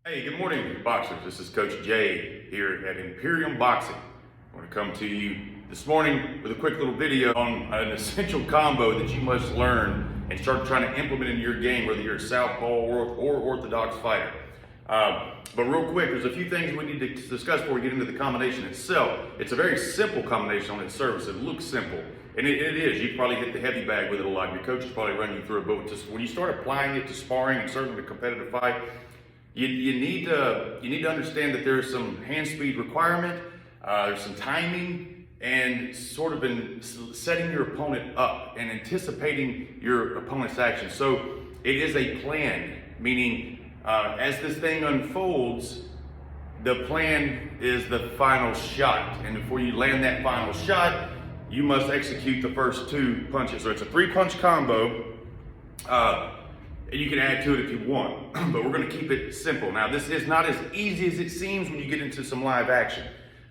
Hey, good morning, boxers. This is Coach Jay here at Imperium Boxing. I want to come to you this morning with a quick little video on an essential combo that you must learn and start trying to implement in your game, whether you're a southpaw or orthodox fighter. But real quick, there's a few things we need to discuss before we get into the combination itself. It's a very simple combination on its surface. It looks simple, and it is. You probably hit the heavy bag with it a lot. Your coach is probably running you through it, but just when you start applying it to sparring and certainly to competitive fight, you need to understand that there's some hand speed requirement, there's some timing, and sort of in setting your opponent up and anticipating your opponent's action. So it is a plan, meaning as this thing unfolds, the plan is the final shot. And before you land that final shot, you must execute the first two punches. So it's a 3-punch combo. And you can add to it if you want, but we're going to keep it simple. Now, this is not as easy as it seems when you get into some live action.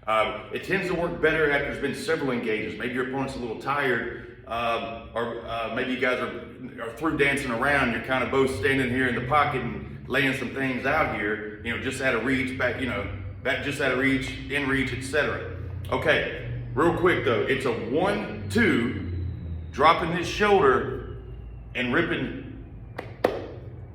It tends to work better after there's been several engagements. Maybe your opponent's a little tired, or maybe you guys are through dancing around. You're kind of both standing here in the pocket and laying some things out here, just out of reach, just out of reach, in reach, etc. Okay, real quick though, it's a 1-2, dropping this shoulder and ripping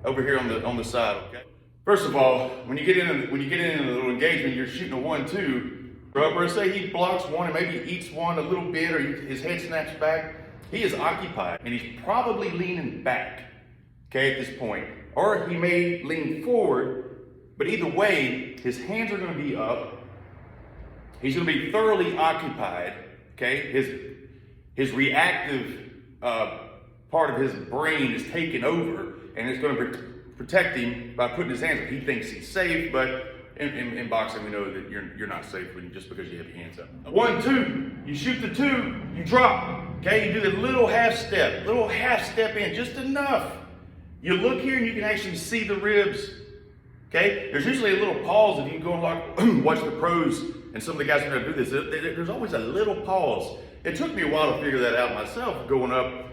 over here on the side. Okay. First of all, when you get in a little engagement, you're shooting a 1-2. Rubber, say he blocks one and maybe eats one a little bit, or his head snaps back. He is occupied and he's probably leaning back. Okay, at this point, or he may lean forward. But either way, his hands are going to be up. He's going to be thoroughly occupied. Okay, his reactive part of his brain is taken over. And it's going to protect him by putting his hands up. He thinks he's safe, but in boxing, we know that you're not safe just because you have your hands up. 1-2, you shoot the 2, you drop. Okay, you do the little half step in, just enough. You look here and you can actually see the ribs. Okay, there's usually a little pause if you go and watch the pros and some of the guys who are going to do this. There's always a little pause. It took me a while to figure that out myself going up.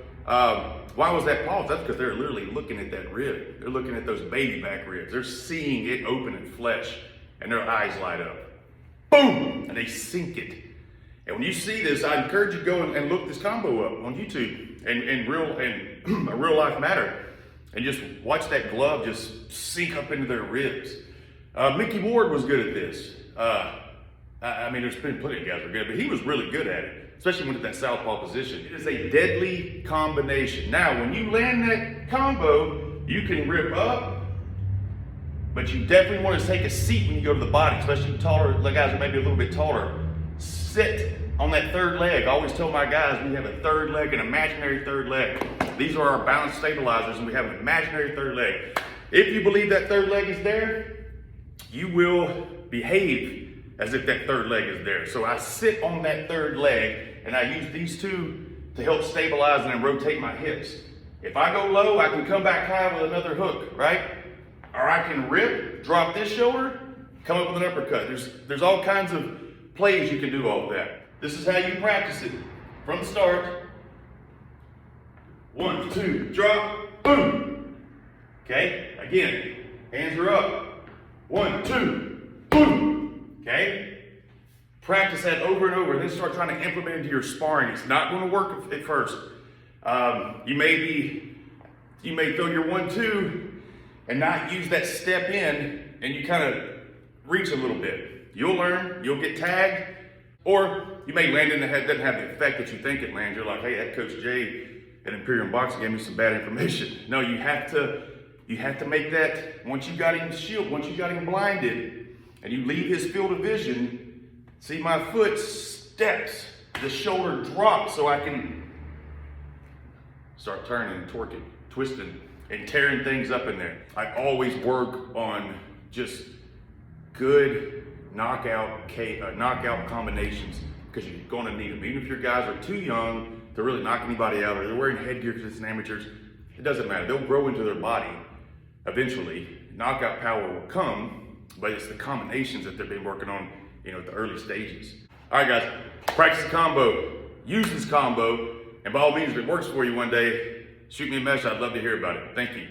Why was that pause? That's because they're literally looking at that rib. They're looking at those baby back ribs. They're seeing it open in flesh, and their eyes light up. Boom! And they sink it. And when you see this, I encourage you to go and look this combo up on YouTube and a real life matter, and just watch that glove just sink up into their ribs. Mickey Ward was good at this. There's been plenty of guys who are good, but he was really good at it, especially when it's that southpaw position. It is a deadly combination. Now, when you land that combo, you can rip up, but you definitely want to take a seat when you go to the body, especially taller, the guys are maybe a little bit taller. Sit on that third leg. I always tell my guys we have a third leg, an imaginary third leg. These are our balance stabilizers, and we have an imaginary third leg. If you believe that third leg is there, you will behave as if that third leg is there. So I sit on that third leg and I use these two to help stabilize and then rotate my hips. If I go low, I can come back high with another hook, right? Or I can rip, drop this shoulder, come up with an uppercut. There's all kinds of plays you can do all of that. This is how you practice it from the start. 1, 2, drop, boom. Okay, again, hands are up. 1, 2, boom. Okay? Practice that over and over, and then start trying to implement it into your sparring. It's not going to work at first. You may throw your 1-2 and not use that step in, and you kind of reach a little bit. You'll learn, you'll get tagged, or you may land in the head, doesn't have the effect that you think it lands. You're like, hey, that Coach Jay at Imperium Boxing gave me some bad information. No, you have to make that, once you got him shielded, once you got him blinded, and you leave his field of vision, see my foot steps, the shoulder drops so I can start turning and torquing, twisting, and tearing things up in there. I always work on just good knockout combinations because you're going to need them. Even if your guys are too young to really knock anybody out, or they're wearing headgear because it's amateurs, it doesn't matter. They'll grow into their body eventually. Knockout power will come. But it's the combinations that they've been working on, at the early stages. All right, guys, practice the combo. Use this combo, and by all means, if it works for you one day, shoot me a message. I'd love to hear about it. Thank you.